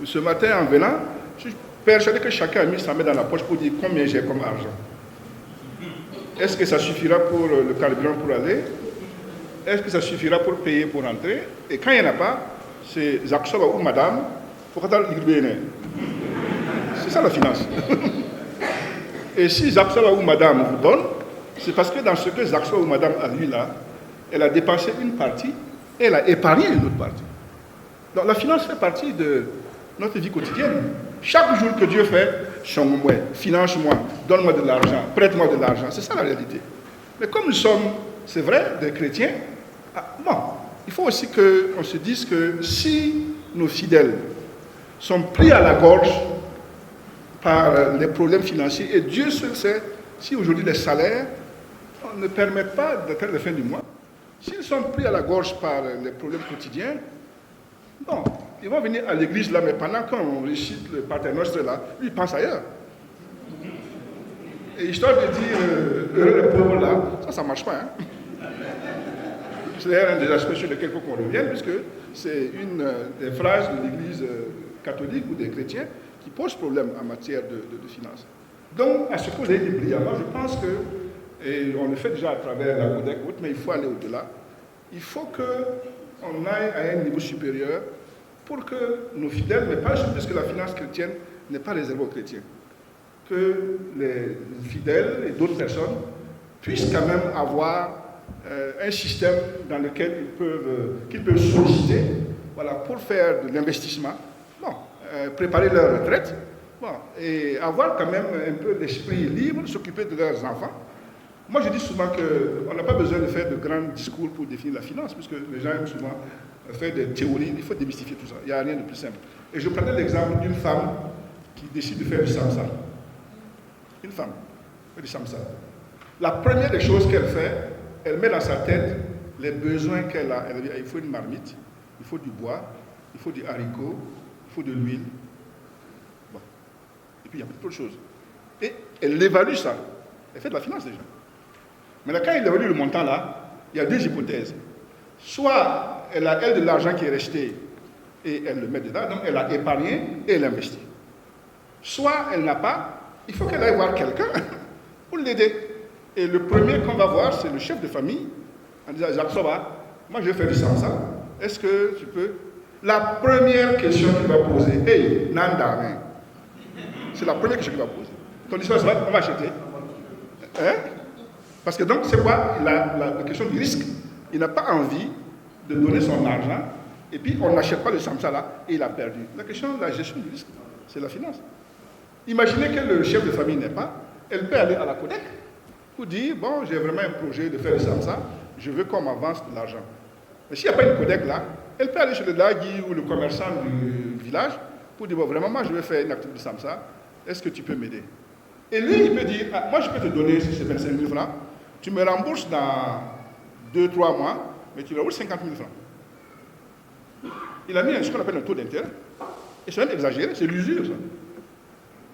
Ce matin, en venant, je suis persuadé que chacun a mis sa main dans la poche pour dire combien j'ai comme argent. Est-ce que ça suffira pour le carburant pour aller? Est-ce que ça suffira pour payer pour entrer? Et quand il n'y en a pas, c'est Zaksoba ou Madame, pour c'est ça la finance. Et si Zaksoba ou Madame vous donne, c'est parce que dans ce que Zaksoba ou Madame a lui là, elle a dépensé une partie et elle a épargné une autre partie. Donc la finance fait partie de notre vie quotidienne. Chaque jour que Dieu fait, change-moi, finance-moi, donne-moi de l'argent, prête-moi de l'argent. C'est ça la réalité. Mais comme nous sommes, c'est vrai, des chrétiens, il faut aussi qu'on se dise que si nos fidèles sont pris à la gorge par les problèmes financiers, et Dieu seul sait si aujourd'hui les salaires ne permettent pas d'atteindre la fin du mois, s'ils sont pris à la gorge par les problèmes quotidiens, bon, ils vont venir à l'église là, mais pendant qu'on récite le Pater Noster là, lui il pense ailleurs. Et histoire de dire heureux les pauvres là, ça ne marche pas. Hein? C'est un des aspects sur lesquels il faut qu'on revienne, puisque c'est une des phrases de l'église catholique ou des chrétiens qui pose problème en matière de finances. Donc, à ce que vous avez dit brillamment, je pense que, et on le fait déjà à travers la Codec, mais il faut aller au-delà. Il faut qu'on aille à un niveau supérieur pour que nos fidèles, mais pas juste parce que la finance chrétienne n'est pas réservée aux chrétiens, que les fidèles et d'autres personnes puissent quand même avoir un système dans lequel qu'ils peuvent solliciter, voilà, pour faire de l'investissement, préparer leur retraite, et avoir quand même un peu l'esprit libre, s'occuper de leurs enfants. Moi, je dis souvent qu'on n'a pas besoin de faire de grands discours pour définir la finance, puisque les gens aiment souvent faire des théories, il faut démystifier tout ça. Il n'y a rien de plus simple. Et je prenais l'exemple d'une femme qui décide de faire du samsa. Une femme fait du samsa. La première des choses qu'elle fait, elle met dans sa tête les besoins qu'elle a. Elle dit, il faut une marmite, il faut du bois, il faut du haricot, il faut de l'huile. Bon. Et puis il y a beaucoup d'autres choses. Et elle évalue ça. Elle fait de la finance déjà. Maintenant, quand elle évalue le montant là, il y a deux hypothèses. Soit elle a de l'argent qui est resté et elle le met dedans, donc elle a épargné et elle investit. Soit elle n'a pas, il faut qu'elle aille voir quelqu'un pour l'aider. Et le premier qu'on va voir, c'est le chef de famille, en disant, Jacques Soba, moi je vais faire du samsa, est-ce que tu peux? La première question qu'il va poser, hey, Nanda, hein? C'est la première question qu'il va poser. Ton histoire, on va acheter. Hein? Parce que donc, c'est quoi la question du risque? Il n'a pas envie de donner son argent, et puis on n'achète pas le samsa là, et il a perdu. La question de la gestion du risque, c'est la finance. Imaginez que le chef de famille n'est pas, elle peut aller à la Codec pour dire, bon, j'ai vraiment un projet de faire le samsa, je veux qu'on m'avance de l'argent. Mais s'il n'y a pas une Codec là, elle peut aller chez le Dagui ou le commerçant du village pour dire, bon, vraiment, moi je veux faire une activité de samsa, est-ce que tu peux m'aider? Et lui, il peut dire, ah, moi je peux te donner ces 25 000 francs, tu me rembourses dans 2-3 mois, mais tu me rembourses 50 000 francs. Il a mis ce qu'on appelle un taux d'intérêt, et c'est même exagéré, c'est l'usure ça.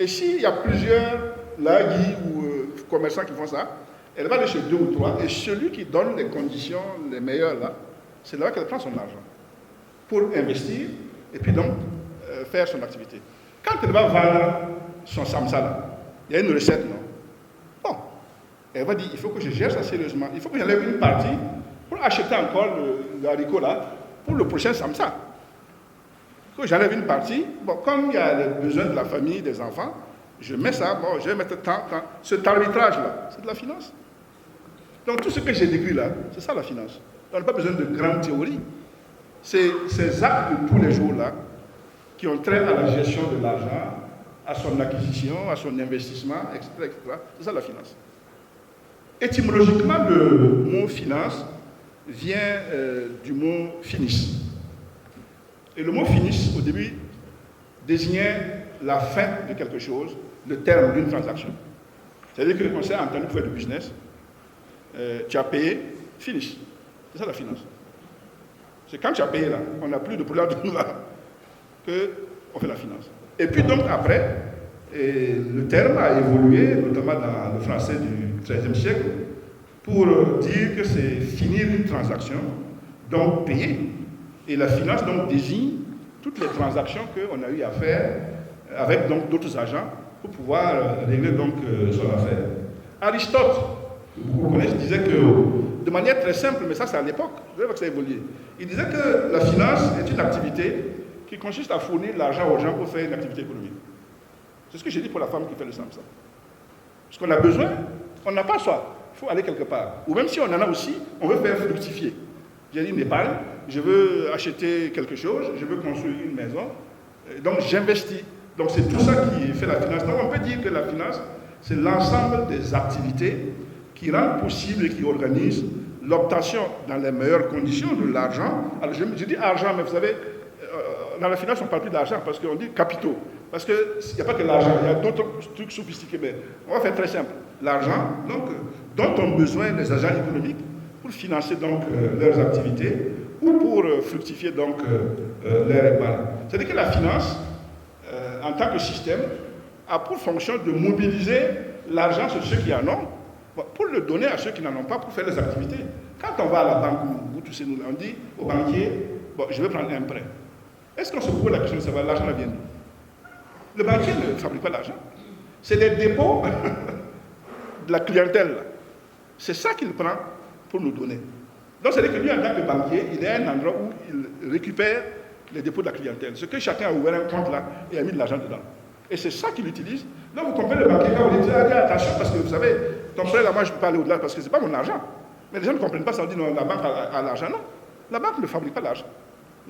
Et s'il y a plusieurs lagis ou commerçants qui font ça, elle va aller chez 2 ou 3, et celui qui donne les conditions les meilleures là, c'est là qu'elle prend son argent pour investir et puis donc faire son activité. Quand elle va vendre son samsa là, il y a une recette, non? Bon, elle va dire, il faut que je gère ça sérieusement, il faut que j'enlève une partie pour acheter encore le haricot là pour le prochain samsa. Que j'enlève une partie, bon, comme il y a les besoins de la famille, des enfants, je mets ça, bon, je vais mettre tant. Cet arbitrage-là, c'est de la finance. Donc tout ce que j'ai décrit là, c'est ça la finance. On n'a pas besoin de grandes théories. C'est ces actes de tous les jours-là qui ont trait à la gestion de l'argent, à son acquisition, à son investissement, etc. etc. C'est ça la finance. Étymologiquement, le mot finance vient du mot finis. Et le mot finis, au début, désignait la fin de quelque chose, le terme d'une transaction. C'est-à-dire que on s'est entendu pour faire du business, tu as payé, finish. C'est ça la finance. C'est quand tu as payé là, on n'a plus de problème de là, qu'on fait la finance. Et puis donc après, le terme a évolué, notamment dans le français du XIIIe siècle, pour dire que c'est finir une transaction, donc payer. Et la finance donc désigne tout toutes les transactions qu'on a eu à faire avec donc d'autres agents pour pouvoir régler donc son affaire. Aristote, que vous connaissez, disait que, de manière très simple, mais ça c'est à l'époque, vous savez que ça a évolué, il disait que la finance est une activité qui consiste à fournir l'argent aux gens pour faire une activité économique. C'est ce que j'ai dit pour la femme qui fait le samsa. Parce qu'on a besoin, on n'a pas soif, il faut aller quelque part. Ou même si on en a aussi, on veut faire fructifier. J'ai dit une épargne, je veux acheter quelque chose, je veux construire une maison, donc j'investis. Donc c'est tout ça qui fait la finance. Donc on peut dire que la finance, c'est l'ensemble des activités qui rendent possible et qui organisent l'obtention dans les meilleures conditions de l'argent. Alors je dis argent, mais vous savez, dans la finance on ne parle plus d'argent parce qu'on dit capitaux. Parce qu'il n'y a pas que l'argent, il y a d'autres trucs sophistiqués. Mais on va faire très simple. L'argent, donc, dont ont besoin les agents économiques pour financer donc leurs activités ou pour fructifier donc leur épargne. C'est-à-dire que la finance, en tant que système, a pour fonction de mobiliser l'argent sur ceux qui en ont, pour le donner à ceux qui n'en ont pas pour faire les activités. Quand on va à la banque, vous tous nous, on dit au banquier, bon, je vais prendre un prêt. Est-ce qu'on se pose la question de savoir l'argent vient d'où? Le banquier ne fabrique pas l'argent. C'est les dépôts de la clientèle. C'est ça qu'il prend pour nous donner. Donc, c'est-à-dire que lui, en tant que banquier, il est à un endroit où il récupère les dépôts de la clientèle. Ce que chacun a ouvert un compte là et a mis de l'argent dedans. Et c'est ça qu'il utilise. Donc, vous comprenez le banquier quand vous dites, attention, parce que vous savez, ton prêt là, moi, je ne peux pas aller au-delà parce que ce n'est pas mon argent. Mais les gens ne comprennent pas ça. On dit, non, la banque a l'argent. Non, la banque ne fabrique pas l'argent.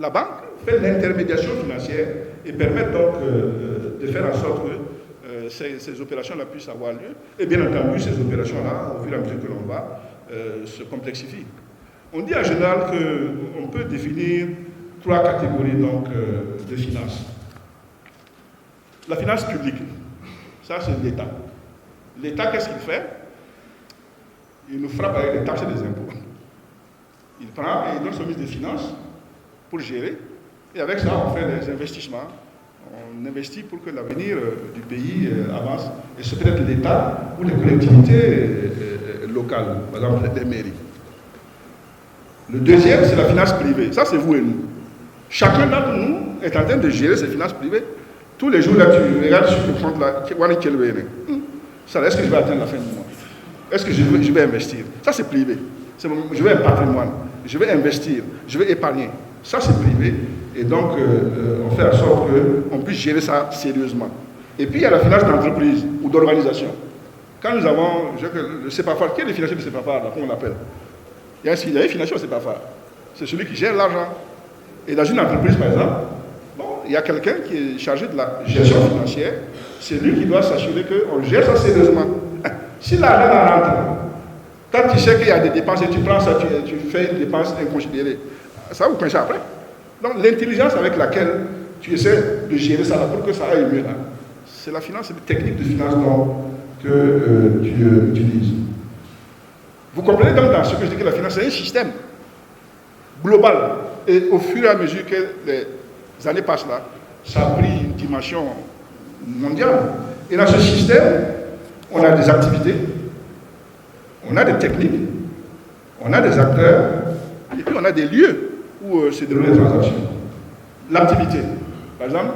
La banque fait l'intermédiation financière et permet donc de faire en sorte que ces opérations-là puissent avoir lieu. Et bien entendu, ces opérations-là, au fur et à mesure que l'on va, se complexifient. On dit en général qu'on peut définir 3 catégories donc, de finances. La finance publique, ça c'est l'État. L'État, qu'est-ce qu'il fait? Il nous frappe avec des taxes et des impôts. Il prend et il donne son ministre des Finances pour gérer. Et avec ça, on fait des investissements. On investit pour que l'avenir du pays avance. Et c'est peut-être l'État ou les collectivités locales, par exemple les mairies. Le deuxième, c'est la finance privée. Ça, c'est vous et nous. Chacun d'entre nous est en train de gérer ses finances privées. Tous les jours, là, tu regardes sur le compte, là, ça, est-ce que je vais atteindre la fin du mois? Est-ce que je vais investir? Ça, c'est privé. Je veux un patrimoine. Je vais investir. Je vais épargner. Ça, c'est privé. Et donc, on fait en sorte qu'on puisse gérer ça sérieusement. Et puis, il y a la finance d'entreprise ou d'organisation. Quand nous avons le CEPAFAR, qui est le financier du CEPAFAR, là, comment on l'appelle? Il y a un financier au CEPAFAR. C'est celui qui gère l'argent. Et dans une entreprise, par exemple, bon, il y a quelqu'un qui est chargé de la gestion financière. C'est lui qui doit s'assurer qu'on gère ça sérieusement. Si l'argent rentre, quand tu sais qu'il y a des dépenses et tu prends ça, tu fais une dépense inconsidérée, ça va vous pincer après. Donc l'intelligence avec laquelle tu essaies de gérer ça là, pour que ça aille mieux là, c'est la finance, c'est les techniques de finance que tu utilises. Vous comprenez donc dans ce que je dis que la finance c'est un système global. Et au fur et à mesure que les années passent là, ça a pris une dimension mondiale. Et dans ce système, on a des activités, on a des techniques, on a des acteurs, et puis on a des lieux où se déroulent les transactions. L'activité, par exemple,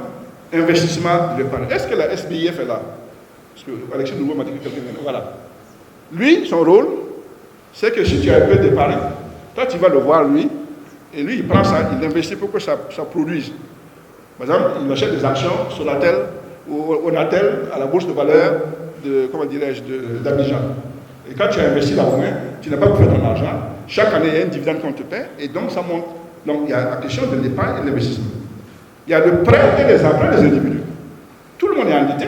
investissement de l'épargne. Est-ce que la SBIF est là? Parce que Alexis Nouveau m'a dit que quelqu'un vient. Voilà. Lui, son rôle, c'est que si tu as un peu d'épargne, toi tu vas le voir lui, et lui il prend ça, il investit pour que ça produise. Par exemple, il achète des actions sur Natel ou Onatel à la bourse de valeur de, comment dirais-je, d'Abidjan. Et quand tu as investi là-haut, tu n'as pas pu faire ton argent. Chaque année, il y a un dividende qu'on te paie et donc ça monte. Donc il y a la question de l'épargne et de l'investissement. Il y a le prêt et les emprunts des individus. Tout le monde est endetté.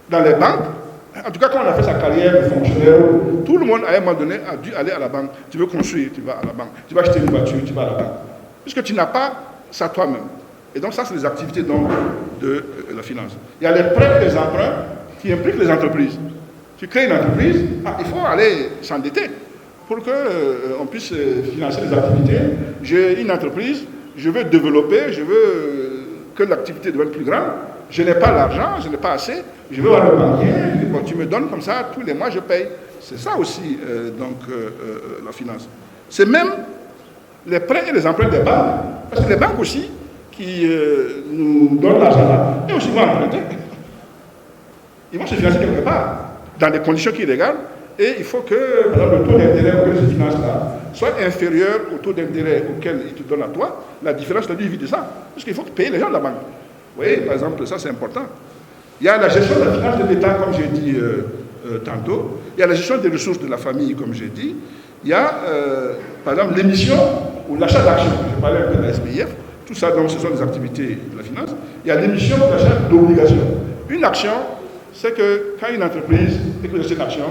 Dans les banques, en tout cas quand on a fait sa carrière de fonctionnaire, tout le monde à un moment donné a dû aller à la banque. Tu veux construire, tu vas à la banque. Tu vas acheter une voiture, tu vas à la banque. Puisque tu n'as pas ça toi-même. Et donc ça, c'est les activités donc, de la finance. Il y a les prêts et les emprunts qui impliquent les entreprises. Tu crées une entreprise, il faut aller s'endetter pour qu'on puisse financer les activités. J'ai une entreprise, je veux développer, je veux que l'activité devienne plus grande. Je n'ai pas l'argent, je n'ai pas assez, je veux voir le banquier, bon, tu me donnes comme ça, tous les mois je paye. C'est ça aussi la finance. C'est même les prêts et les emprunts des banques. Parce que les banques aussi, qui nous donnent l'argent là, et aussi vont emprunter. Ils vont se financer quelque part, dans des conditions qui sont illégales, et il faut que, par exemple, le taux d'intérêt auquel ils se financent là soit inférieur au taux d'intérêt auquel ils te donnent à toi. La différence, lui, il vit de ça. Parce qu'il faut payer les gens de la banque. Vous voyez, par exemple, ça c'est important. Il y a la gestion de la finance de l'État, comme j'ai dit tantôt. Il y a la gestion des ressources de la famille, comme j'ai dit. Il y a, par exemple, l'émission ou l'achat d'actions. Je parlais un peu de la SPIF. Tout ça, donc, ce sont des activités de la finance. Il y a l'émission ou l'achat d'obligations. Une action, c'est que quand une entreprise et que vous achetez une action,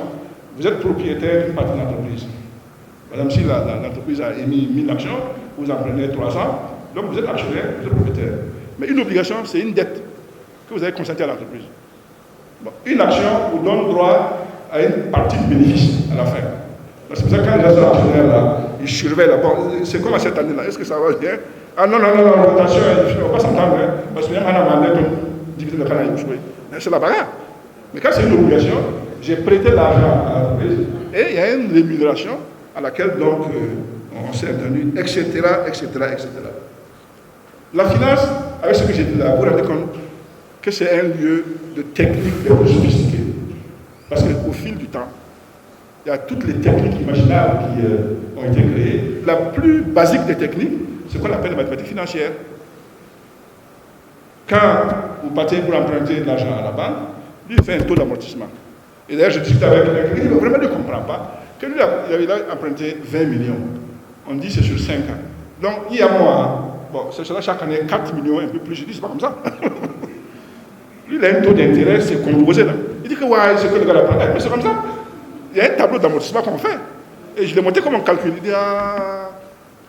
vous êtes propriétaire d'une partie de l'entreprise. Par exemple, si l'entreprise a émis 1000 actions, vous en prenez 300, donc vous êtes actionnaire, vous êtes propriétaire. Mais une obligation, c'est une dette que vous avez consentie à l'entreprise. Bon, une action vous donne droit à une partie du bénéfice à la fin. C'est pour ça que quand les gens sont actionnaires là, ils surveillent là. Bon, c'est comme à cette année-là, est-ce que ça va bien? Ah non, attention, on ne va pas s'entendre, hein, parce que même on a demandé ton dividende de Canaïbes, c'est la bagarre. Mais quand c'est une obligation, j'ai prêté l'argent à l'entreprise et il y a une rémunération à laquelle donc on s'est tenu, etc., etc., etc. La finance, avec ce que j'ai dit là, vous vous rendez compte que c'est un lieu de techniques les plus sophistiquées. Parce qu'au fil du temps, il y a toutes les techniques imaginables qui ont été créées. La plus basique des techniques, c'est ce qu'on appelle les mathématiques financières. Quand vous partez pour emprunter de l'argent à la banque, lui, il fait un taux d'amortissement. Et d'ailleurs, je discute avec quelqu'un qui vraiment ne comprend pas que lui, il a emprunté 20 millions. On dit c'est sur 5 ans. Donc, il y a moi, bon, c'est cela chaque année 4 millions, un peu plus. Je dis, c'est pas comme ça. Lui, il a un taux d'intérêt, c'est composé là. Il dit que ouais, c'est que le gars apprend. Mais c'est comme ça. Il y a un tableau d'amortissement qu'on fait. Et je l'ai montré comment on calcule. Il dit, ah,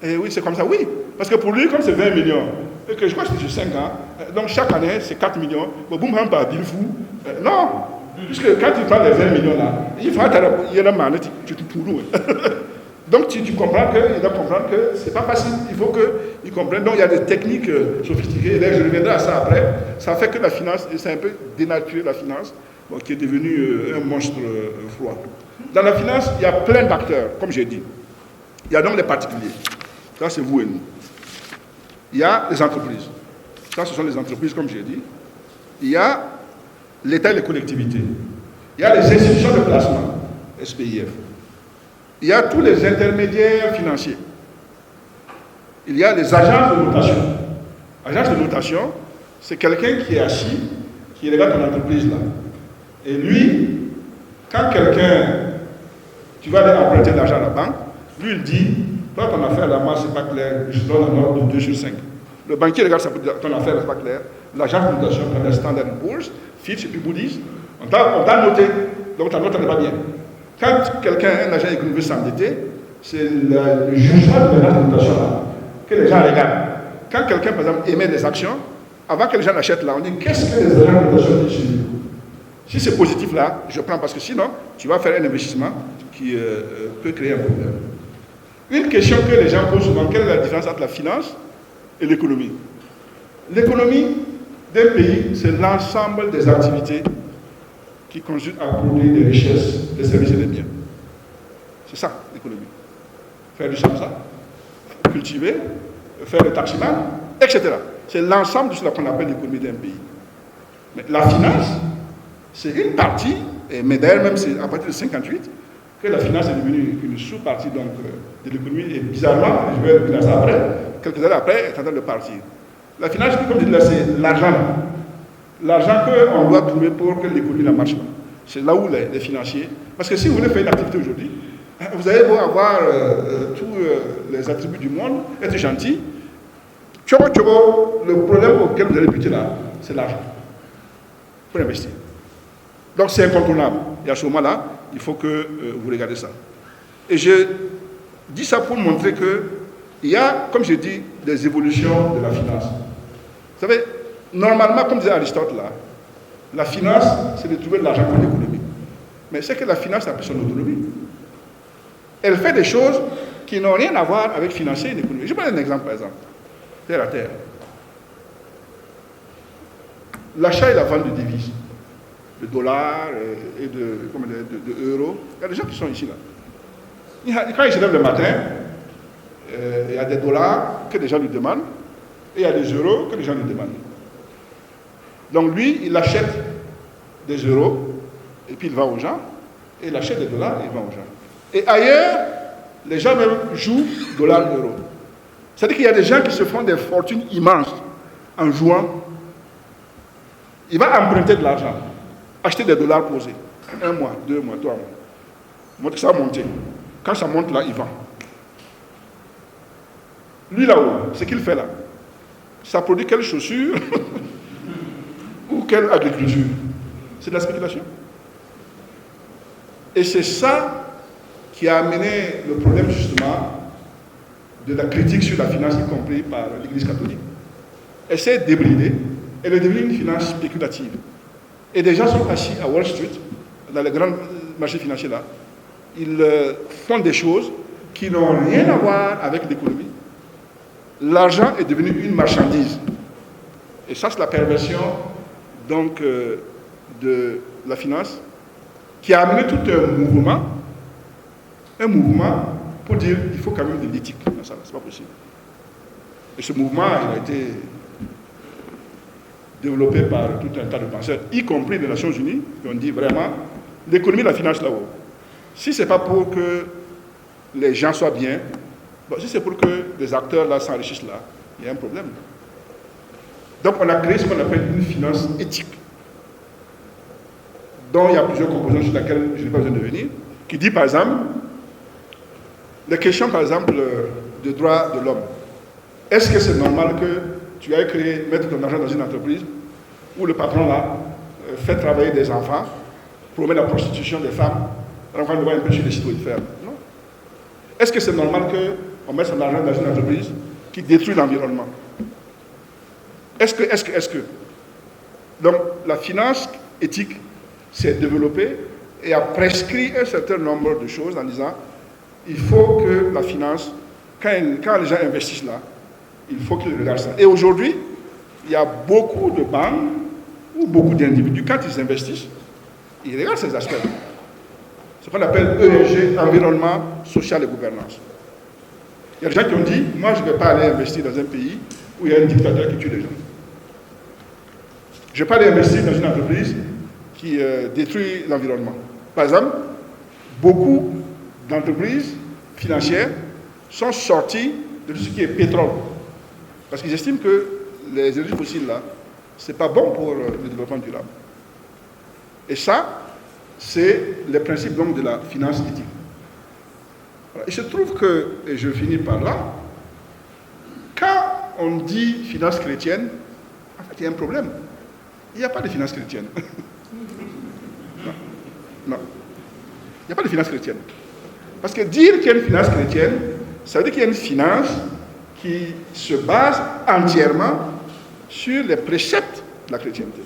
et oui, c'est comme ça, oui. Parce que pour lui, comme c'est 20 millions, et que je crois que c'est sur 5 ans, donc chaque année, c'est 4 millions. Bon, boum, un par fou. Non. Puisque quand tu prends les 20 millions là, il faut il y a un tu te pourroues. Donc tu comprends qu'il doit comprendre que c'est pas facile, il faut qu'il comprenne. Donc il y a des techniques sophistiquées, et là je reviendrai à ça après. Ça fait que la finance, c'est un peu dénaturé la finance, bon, qui est devenue un monstre froid. Dans la finance, il y a plein d'acteurs, comme j'ai dit. Il y a donc les particuliers, ça c'est vous et nous. Il y a les entreprises, ça ce sont les entreprises comme j'ai dit. Il y a l'État et les collectivités. Il y a les institutions de placement, SPIF. Il y a tous les intermédiaires financiers. Il y a les agences de notation. Agence de notation, c'est quelqu'un qui est assis, qui regarde ton entreprise là. Et lui, quand tu vas aller emprunter de l'argent à la banque, lui il dit, toi ton affaire là, moi c'est pas clair, je donne un ordre de 2 sur 5. Le banquier regarde ton affaire, c'est pas clair. L'agence de notation, comme la Standard & Poor's, Fitch et puis Moody's, on t'a noté, donc ta note n'est pas bien. Quand quelqu'un, un agent économique veut s'endetter, c'est le jugement de l'agence de notation là, que les gens regardent. Quand quelqu'un, par exemple, émet des actions, avant que les gens l'achètent là, on dit qu'est-ce que les agents de notation disent sur lui? Si c'est positif là, je prends parce que sinon, tu vas faire un investissement qui peut créer un problème. Une question que les gens posent souvent, quelle est la différence entre la finance et l'économie? L'économie d'un pays, c'est l'ensemble des activités qui conduisent à produire des richesses, des services et des biens. C'est ça, l'économie. Faire du samsa, cultiver, faire le taximan, etc. C'est l'ensemble de ce qu'on appelle l'économie d'un pays. Mais la finance, c'est une partie, mais d'ailleurs même c'est à partir de 1958 que la finance est devenue une sous-partie donc, de l'économie, et bizarrement, je vais revenir à ça après, quelques années après, elle est en train de partir. La finance, comme je dis là, c'est l'argent. L'argent qu'on doit trouver pour que l'économie ne marche pas. C'est là où les financiers... Parce que si vous voulez faire une activité aujourd'hui, vous allez beau avoir tous les attributs du monde, être gentil. Le problème auquel vous allez buter là, c'est l'argent. Il faut investir. Donc c'est incontournable. Et à ce moment-là, il faut que vous regardez ça. Et je dis ça pour montrer qu'il y a, comme je dis, des évolutions de la finance. Vous savez, normalement, comme disait Aristote là, la finance, c'est de trouver de l'argent pour l'économie. Mais c'est que la finance a pris son autonomie. Elle fait des choses qui n'ont rien à voir avec financer une économie. Je vais prendre un exemple, par exemple. Terre à terre. L'achat et la vente de devises, de dollars et de euros. Il y a des gens qui sont ici là. Quand ils se lèvent le matin, il y a des dollars que les gens lui demandent. et il y a des euros que les gens lui demandent. Donc lui, il achète des euros, et puis il vend aux gens, et il achète des dollars et il vend aux gens. Et ailleurs, les gens même jouent dollar-euro. C'est-à-dire qu'il y a des gens qui se font des fortunes immenses en jouant. Il va emprunter de l'argent, acheter des dollars posés. 1 mois, 2 mois, 3 mois. Ça va monter. Quand ça monte là, il vend. Lui là-haut, ce qu'il fait là, ça produit quelle chaussure ou quelle agriculture? C'est de la spéculation. Et c'est ça qui a amené le problème justement de la critique sur la finance, y compris par l'Église catholique. Elle s'est débridée, elle est devenue une finance spéculative. Et des gens sont assis à Wall Street, dans les grands marchés financiers là, ils font des choses qui n'ont rien à voir avec l'économie. L'argent est devenu une marchandise. Et ça, c'est la perversion donc, de la finance qui a amené tout un mouvement pour dire qu'il faut quand même de l'éthique. Ça, c'est pas possible. Et ce mouvement, il a été développé par tout un tas de penseurs, y compris les Nations Unies, qui ont dit vraiment, l'économie et la finance là-haut, si ce n'est pas pour que les gens soient bien, bon, si c'est pour que les acteurs là s'enrichissent là, il y a un problème. Donc on a créé ce qu'on appelle une finance éthique, dont il y a plusieurs composantes sur lesquelles je n'ai pas besoin de venir, qui dit par exemple, les questions par exemple de droits de l'homme. Est-ce que c'est normal que tu ailles mettre ton argent dans une entreprise où le patron là fait travailler des enfants, promet la prostitution des femmes, on va le voir un peu sur les sites où il fait. Non. Est-ce que c'est normal qu'on mette son argent dans une entreprise qui détruit l'environnement? Est-ce que Donc la finance éthique s'est développée et a prescrit un certain nombre de choses en disant il faut que la finance, quand les gens investissent là, il faut qu'ils regardent ça. Et aujourd'hui, il y a beaucoup de banques ou beaucoup d'individus, quand ils investissent, ils regardent ces aspects. Ce qu'on appelle ESG, environnement, social et gouvernance. Il y a des gens qui ont dit, moi je ne vais pas aller investir dans un pays où il y a un dictateur qui tue les gens. Je ne vais pas aller investir dans une entreprise qui détruit l'environnement. Par exemple, beaucoup d'entreprises financières sont sorties de tout ce qui est pétrole. Parce qu'ils estiment que les énergies fossiles, là, ce n'est pas bon pour le développement durable. Et ça, c'est les principes donc, de la finance éthique. Voilà. Il se trouve que, et je finis par là, quand on dit finance chrétienne, en fait, il y a un problème. Il n'y a pas de finance chrétienne. Non. Il n'y a pas de finance chrétienne. Parce que dire qu'il y a une finance chrétienne, ça veut dire qu'il y a une finance qui se base entièrement sur les préceptes de la chrétienté.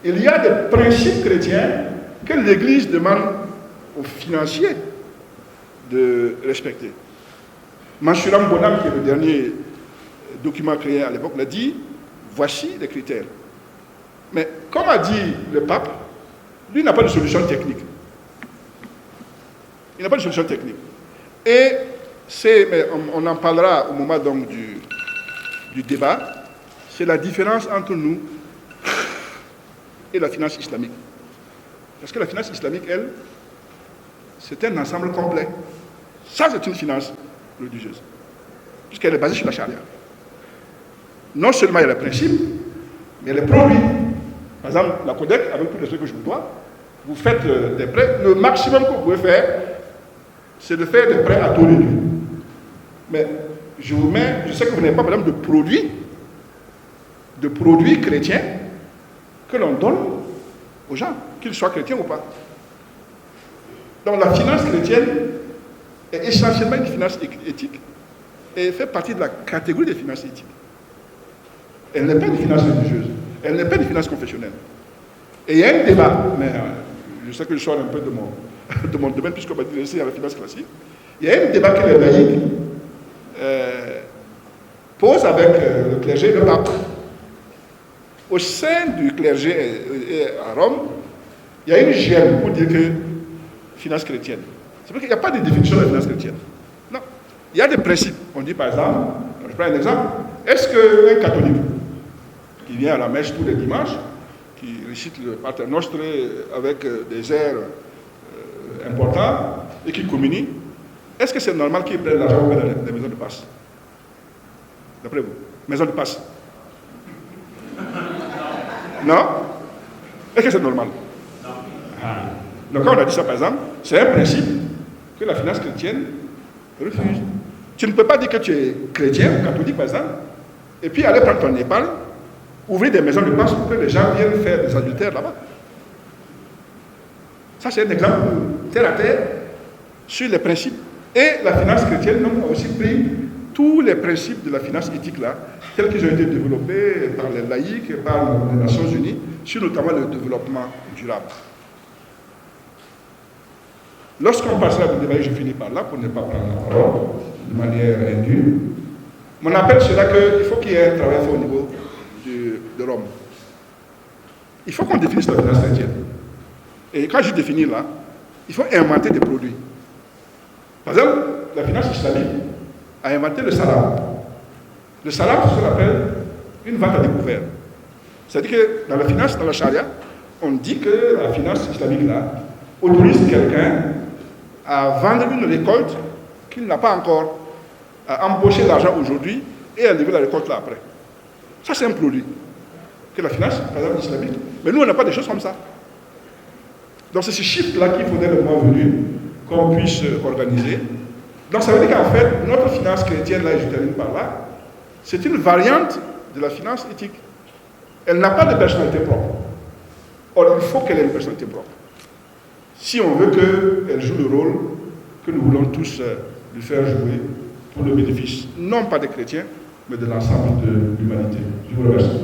Il y a des principes chrétiens que l'Église demande aux financiers de respecter. Manshuram Bonam, qui est le dernier document créé à l'époque, l'a dit, voici les critères. Mais comme a dit le pape, lui n'a pas de solution technique. Il n'a pas de solution technique. Et mais on en parlera au moment donc du débat, c'est la différence entre nous et la finance islamique. Parce que la finance islamique, elle, c'est un ensemble complet. Ça, c'est une finance religieuse. Puisqu'elle est basée sur la charia. Non seulement il y a les principes, mais il y a les produits. Par exemple, la Codec, avec tous les trucs que je vous dois, vous faites des prêts. Le maximum que vous pouvez faire, c'est de faire des prêts à taux réduit. Mais je sais que vous n'avez pas, par exemple, de produits chrétiens que l'on donne aux gens, qu'ils soient chrétiens ou pas. Donc la finance chrétienne est essentiellement une finance éthique et fait partie de la catégorie des finances éthiques. Elle n'est pas une finance religieuse, elle n'est pas une finance confessionnelle. Et il y a un débat, mais je sais que je sors un peu de mon domaine, puisqu'on va dire ici à la finance classique. Il y a un débat que les laïcs posent avec le clergé et le pape. Au sein du clergé à Rome, il y a une gêne pour dire que finance chrétienne. C'est parce qu'il n'y a pas de définition de la finance chrétienne. Non. Il y a des principes. On dit par exemple, je prends un exemple, Est-ce qu'un catholique qui vient à la messe tous les dimanches, qui récite le Pater Noster avec des airs importants et qui communie, est-ce que c'est normal qu'il prenne l'argent pour des maisons de passe? D'après vous, maison de passe? Non? Est-ce que c'est normal? Donc quand on a dit ça, par exemple, c'est un principe que la finance chrétienne refuse. Tu ne peux pas dire que tu es chrétien ou catholique, par exemple, et puis aller prendre ton épargne, ouvrir des maisons de passe pour que les gens viennent faire des adultères là-bas. Ça, c'est un exemple terre à terre sur les principes. Et la finance chrétienne a aussi pris tous les principes de la finance éthique là, tels qu'ils ont été développés par les laïcs et par les Nations Unies, sur notamment le développement durable. Lorsqu'on passera au débat, je finis par là pour ne pas prendre la parole de manière indue. Mon appel sera qu'il faut qu'il y ait un travail fait au niveau de Rome. Il faut qu'on définisse la finance chrétienne. Et quand je définis là, il faut inventer des produits. Par exemple, la finance islamique a inventé le salam. Le salam, c'est ce qu'on appelle une vente à découvert. C'est-à-dire que dans la finance, dans la charia, on dit que la finance islamique là autorise quelqu'un à vendre une récolte qu'il n'a pas encore, à embaucher l'argent aujourd'hui et à lever la récolte là après. Ça, c'est un produit que la finance, par exemple, islamique. Mais nous, on n'a pas des choses comme ça. Donc, c'est ce shift-là qu'il faudrait le moment venu qu'on puisse organiser. Donc, ça veut dire qu'en fait, notre finance chrétienne, là, et je termine par là, c'est une variante de la finance éthique. Elle n'a pas de personnalité propre. Or, il faut qu'elle ait une personnalité propre. Si on veut qu'elle joue le rôle que nous voulons tous lui faire jouer pour le bénéfice, non pas des chrétiens, mais de l'ensemble de l'humanité. Je vous remercie.